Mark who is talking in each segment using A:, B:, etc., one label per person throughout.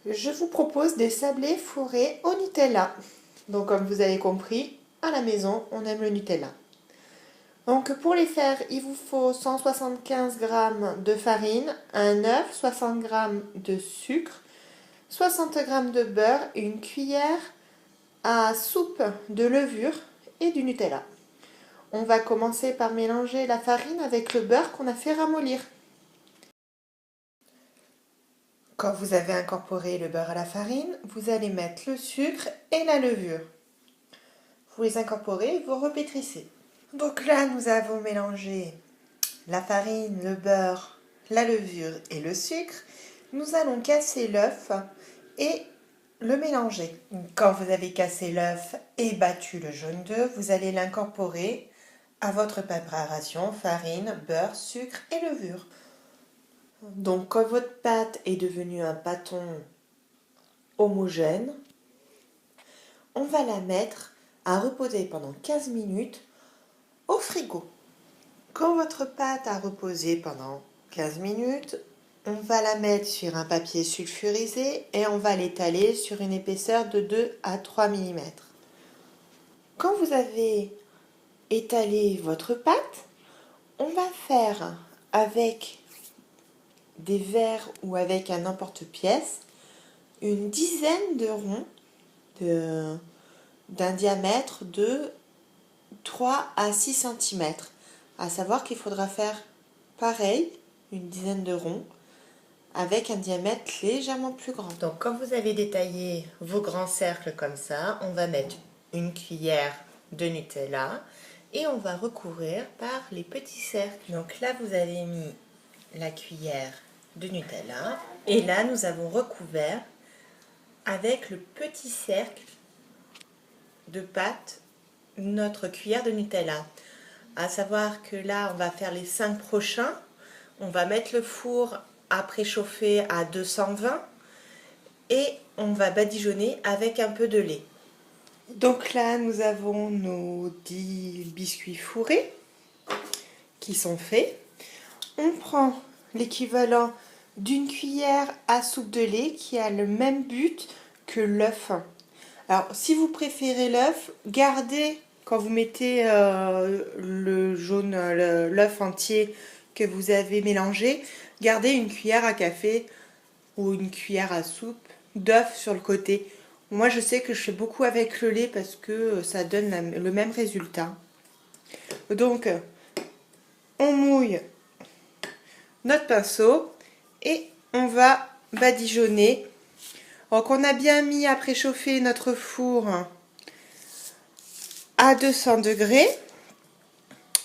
A: Je vous propose des sablés fourrés au Nutella. Donc comme vous avez compris, à la maison, on aime le Nutella. Donc pour les faire, il vous faut 175 g de farine, un œuf, 60 g de sucre, 60 g de beurre et une cuillère à soupe de levure et du Nutella. On va commencer par mélanger la farine avec le beurre qu'on a fait ramollir. Quand vous avez incorporé le beurre à la farine, vous allez mettre le sucre et la levure. Vous les incorporez, vous repétrissez. Donc là, nous avons mélangé la farine, le beurre, la levure et le sucre. Nous allons casser l'œuf et le mélanger. Quand vous avez cassé l'œuf et battu le jaune d'œuf, vous allez l'incorporer à votre préparation farine, beurre, sucre et levure. Donc quand votre pâte est devenue un pâton homogène, on va la mettre à reposer pendant 15 minutes au frigo. Quand votre pâte a reposé pendant 15 minutes, on va la mettre sur un papier sulfurisé et on va l'étaler sur une épaisseur de 2 à 3 mm. Quand vous avez étalé votre pâte, on va faire avec des verres ou avec un emporte-pièce une dizaine de ronds d'un diamètre de 3 à 6 cm. À savoir qu'il faudra faire pareil, une dizaine de ronds, avec un diamètre légèrement plus grand. Donc quand vous avez détaillé vos grands cercles comme ça, on va mettre une cuillère de Nutella et on va recouvrir par les petits cercles. Donc là vous avez mis la cuillère de Nutella et là nous avons recouvert avec le petit cercle de pâte notre cuillère de Nutella. À savoir que là on va faire les 5 prochains, on va mettre le four à préchauffer à 220 et on va badigeonner avec un peu de lait. Donc là nous avons nos 10 biscuits fourrés qui sont faits. On prend l'équivalent d'une cuillère à soupe de lait qui a le même but que l'œuf. Alors si vous préférez l'œuf, gardez quand vous mettez le jaune, l'œuf entier que vous avez mélangé, gardez une cuillère à café ou une cuillère à soupe d'œuf sur le côté. Moi je sais que je fais beaucoup avec le lait parce que ça donne le même résultat. Donc on mouille notre pinceau et on va badigeonner. Donc on a bien mis à préchauffer notre four à 200 degrés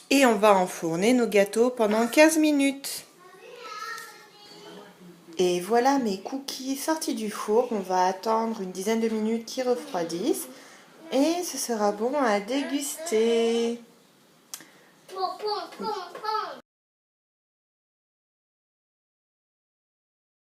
A: et on va enfourner nos gâteaux pendant 15 minutes. Et voilà mes cookies sortis du four. On va attendre une dizaine de minutes qu'ils refroidissent et ce sera bon à déguster.